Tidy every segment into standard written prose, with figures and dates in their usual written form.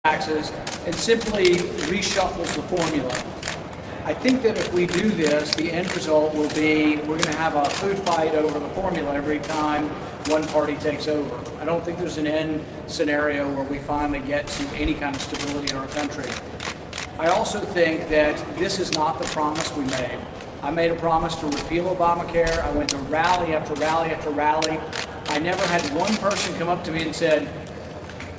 taxes and simply reshuffles the formula. I think that if we do this, the end result will be we're going to have a food fight over the formula every time one party takes over. I don't think there's an end scenario where we finally get to any kind of stability in our country. I also think that this is not the promise we made. I made a promise to repeal Obamacare. I went to rally after rally after rally. I never had one person come up to me and said,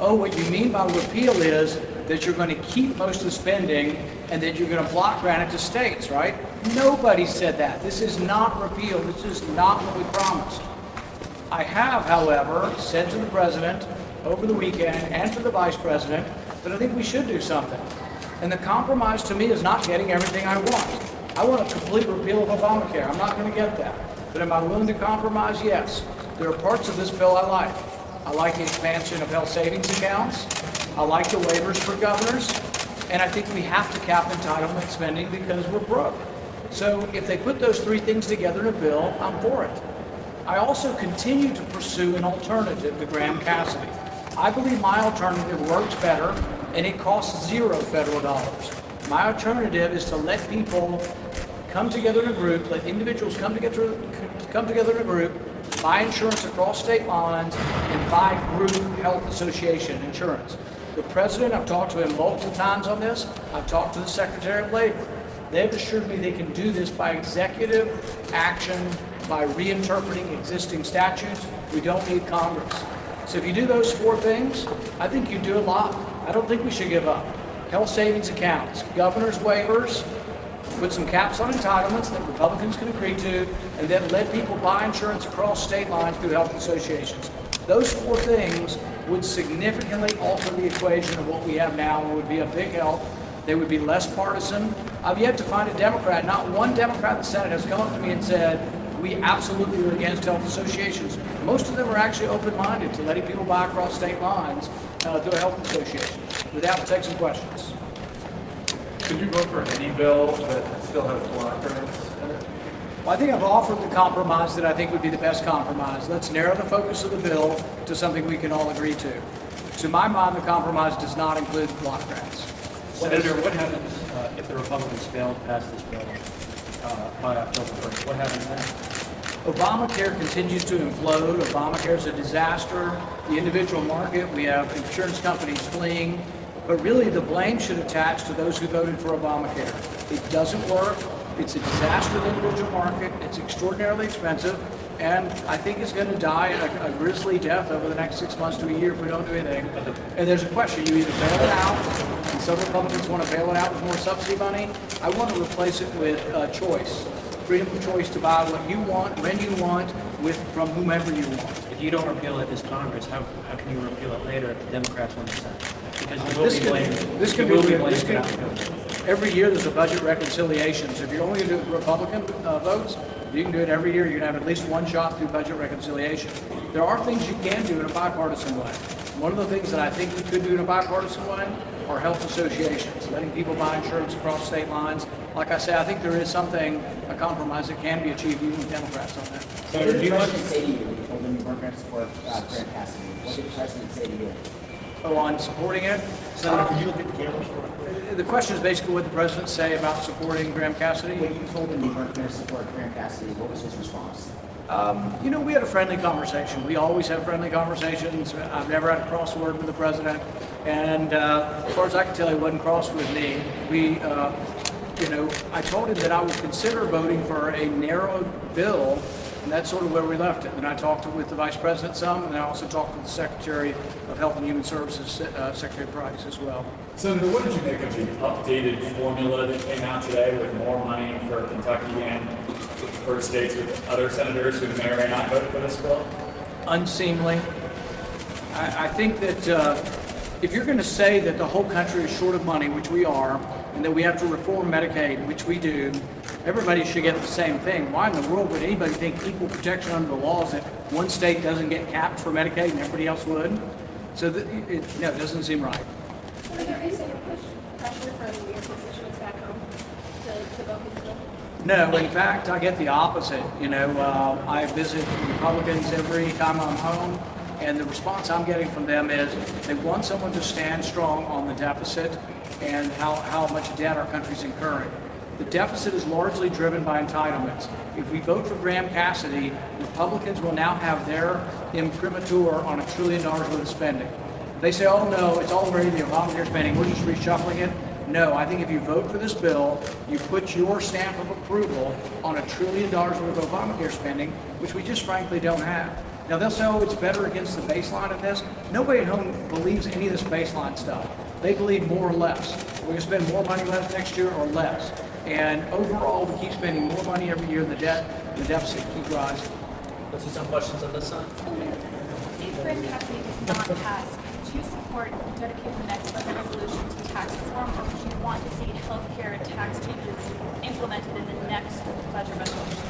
oh, what you mean by repeal is that you're going to keep most of the spending and that you're going to block grant it to states, right? Nobody said that. This is not repeal. This is not what we promised. I have, however, said to the president over the weekend and to the vice president that I think we should do something. And the compromise to me is not getting everything I want. I want a complete repeal of Obamacare. I'm not going to get that. But am I willing to compromise? Yes. There are parts of this bill I like. I like the expansion of health savings accounts. I like the waivers for governors. And I think we have to cap entitlement spending because we're broke. So if they put those three things together in a bill, I'm for it. I also continue to pursue an alternative to Graham Cassidy. I believe my alternative works better and it costs $0 federal dollars. My alternative is to let people come together in a group, let individuals come together in a group, buy insurance across state lines, and buy group health association insurance. The president, I've talked to him multiple times on this. I've talked to the Secretary of Labor. They've assured me they can do this by executive action, by reinterpreting existing statutes. We don't need Congress. So if you do those four things, I think you do a lot. I don't think we should give up. Health savings accounts, governor's waivers, put some caps on entitlements that Republicans can agree to, and then let people buy insurance across state lines through health associations. Those four things would significantly alter the equation of what we have now and would be a big help. They would be less partisan. I've yet to find a Democrat, not one Democrat in the Senate has come up to me and said, we absolutely are against health associations. Most of them are actually open-minded to letting people buy across state lines through a health association. With that, we'll take some questions. Could you vote for any bill that still has block grants in it? Well, I think I've offered the compromise that I think would be the best compromise. Let's narrow the focus of the bill to something we can all agree to. To my mind, the compromise does not include block grants. Senator, what happens if the Republicans fail to pass this bill by October 1st? What happens then? Obamacare continues to implode. Obamacare is a disaster. The individual market, we have insurance companies fleeing. But really, the blame should attach to those who voted for Obamacare. It doesn't work. It's a disaster to the individual market. It's extraordinarily expensive. And I think it's going to die a grisly death over the next 6 months to a year if we don't do anything. And there's a question. You either bail it out, and some Republicans want to bail it out with more subsidy money. I want to replace it with choice. Freedom of choice to buy what you want, when you want, from whomever you want. If you don't repeal it this Congress, how can you repeal it later if the Democrats win the Senate? Because you will be blamed. Every year there's a budget reconciliation. So if you're only going to do it with Republican votes, you can do it every year. You're going to have at least one shot through budget reconciliation. There are things you can do in a bipartisan way. One of the things that I think we could do in a bipartisan way are health associations, letting people buy insurance across state lines. Like I say, I think there is a compromise that can be achieved even with Democrats on that. So what did the president say to you when you told him you weren't going to support Graham Cassidy? What did the president say to you? Oh, on supporting it? Senator, could you look at the camera? The question is basically what the president say about supporting Graham Cassidy. When you told him you weren't going to support Graham Cassidy, what was his response? We had a friendly conversation. We always have friendly conversations. I've never had a crossword with the president. And as far as I can tell, he wasn't cross with me. I told him that I would consider voting for a narrow bill, and that's sort of where we left it. And I talked with the Vice President some, and I also talked with the Secretary of Health and Human Services, Secretary Price as well. Senator, what did you make of the updated formula that came out today with more money for Kentucky and for states with other senators who may or may not vote for this bill? Unseemly. I think that if you're going to say that the whole country is short of money, which we are, and that we have to reform Medicaid, which we do, everybody should get the same thing. Why in the world would anybody think equal protection under the law is that one state doesn't get capped for Medicaid and everybody else would? So it doesn't seem right. Are there any sort of pressure from your constituents back home to vote for the bill? No, in fact, I get the opposite. I visit Republicans every time I'm home. And the response I'm getting from them is they want someone to stand strong on the deficit and how much debt our country's incurring. The deficit is largely driven by entitlements. If we vote for Graham Cassidy, Republicans will now have their imprimatur on $1 trillion worth of spending. They say, oh no, it's already the Obamacare spending, we're just reshuffling it. No, I think if you vote for this bill, you put your stamp of approval on $1 trillion worth of Obamacare spending, which we just frankly don't have. Now they'll say, oh, it's better against the baseline of this. Nobody at home believes any of this baseline stuff. They believe more or less. We're going to spend more money next year or less. And overall, we keep spending more money every year, and the deficit keeps rising. Let's see some questions on this side. If Graham Cassidy does not pass, do you support dedicating the next budget resolution to tax reform, or would you want to see healthcare tax changes implemented in the next budget resolution?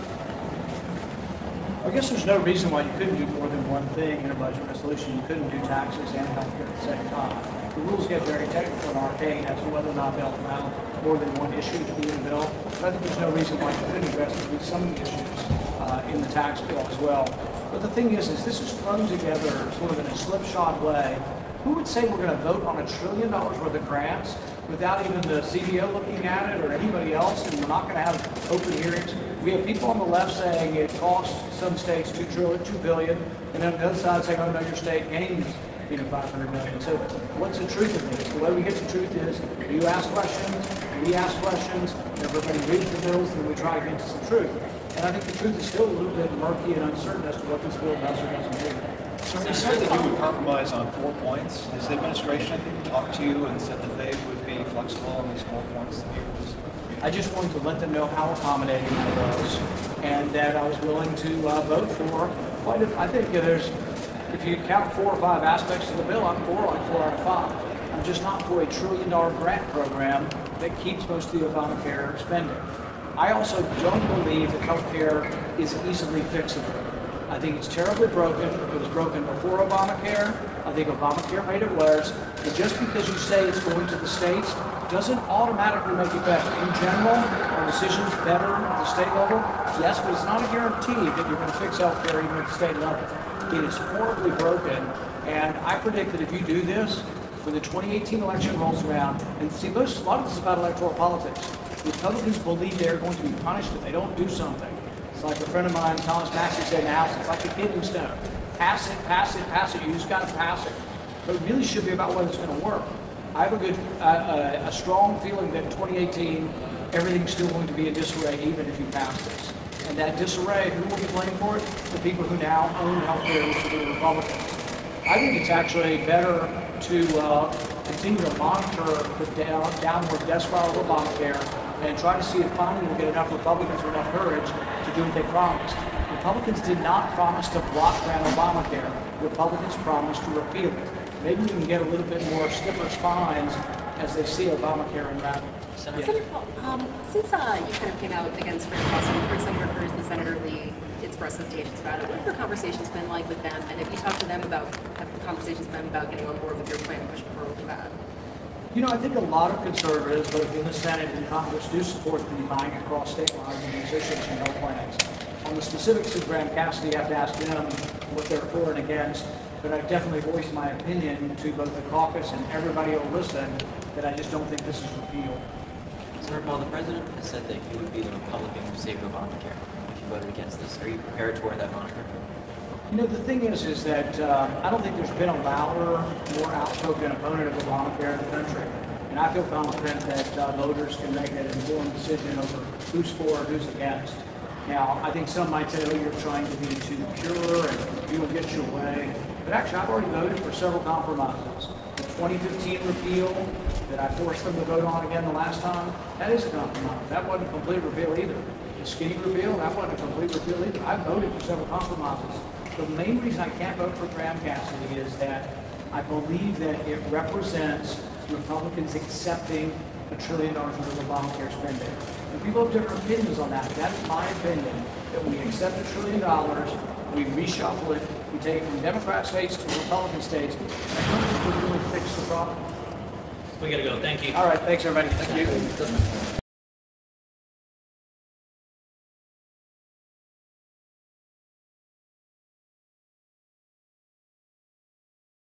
I guess there's no reason why you couldn't do more than one thing in a budget resolution. You couldn't do taxes and healthcare at the same time. The rules get very technical and arcane as to whether or not they'll allow more than one issue to be in the bill. But I think there's no reason why you couldn't address at least some of the issues in the tax bill as well. But the thing is this is thrown together sort of in a slipshod way. Who would say we're going to vote on $1 trillion worth of grants without even the CBO looking at it or anybody else, and we're not going to have open hearings? We have people on the left saying it costs some states $2 billion, and then on the other side saying, oh no, your state gains $500 million. So what's the truth of this? The way we get the truth is you ask questions, we ask questions, everybody reads the bills, and we try to get to some truth. And I think the truth is still a little bit murky and uncertain as to what this bill does or doesn't do. So you said that you would compromise on 4 points. Has the administration talked to you and said that they would be flexible on these 4 points that you just... I just wanted to let them know how accommodating I was and that I was willing to vote for quite a, I think there's, if you count 4 or 5 aspects of the bill, I'm for like 4 out of 5. I'm just not for a $1 trillion grant program that keeps most of the Obamacare spending. I also don't believe that health care is easily fixable. I think it's terribly broken. It was broken before Obamacare. I think Obamacare made it worse. And just because you say it's going to the states doesn't automatically make it better. In general, are decisions better at the state level? Yes, but it's not a guarantee that you're going to fix health care even at the state level. It is horribly broken. And I predict that if you do this, when the 2018 election rolls around, and see, a lot of this is about electoral politics. Republicans believe they're going to be punished if they don't do something. It's like a friend of mine, Thomas Massey, said in the House, it's like a kidney stone. Pass it, pass it, pass it. You just got to pass it. But it really should be about whether it's going to work. I have a strong feeling that in 2018, everything's still going to be in disarray, even if you pass this. And that disarray, who will be blamed for it? The people who now own health care, which are the Republicans. I think it's actually better to continue to monitor the downward death spiral of Obamacare and try to see if finally we'll get enough Republicans with enough courage to do what they promised. Republicans did not promise to block grant Obamacare. Republicans promised to repeal it. Maybe we can get a little bit more stiffer spines as they see Obamacare in that. Senator Paul, since you kind of came out against grant costs, you've heard some workers in Senator Lee express hesitations about it. What have your conversations been like with them? And have you talked to them about, have conversations with them about getting on board with your plan and pushing forward with that? You know, I think a lot of conservatives, both in the Senate and Congress, do support the buying across state lines and these issues and health plans. On the specifics of Graham Cassidy, you have to ask them what they're for and against. But I've definitely voiced my opinion to both the caucus and everybody who will listen that I just don't think this is repealed. Senator Paul, the president has said that you would be the Republican who saved Obamacare if you voted against this. Are you prepared to wear that moniker? You know, the thing is that I don't think there's been a louder, more outspoken opponent of Obamacare in the country. And I feel confident that voters can make an informed decision over who's for or who's against. Now, I think some might say, oh, you're trying to be too pure and you will get your way. But actually, I've already voted for several compromises. The 2015 repeal that I forced them to vote on again the last time, that is a compromise. That wasn't a complete repeal either. The skinny repeal, that wasn't a complete repeal either. I voted for several compromises. The main reason I can't vote for Graham Cassidy is that I believe that it represents Republicans accepting $1 trillion worth of Obamacare spending. And people have different opinions on that. That is my opinion, that we accept $1 trillion, we reshuffle it, we take it from Democrat states to Republican states, and I don't think we really fix the problem. We gotta go. Thank you. All right, thanks everybody. Thank you.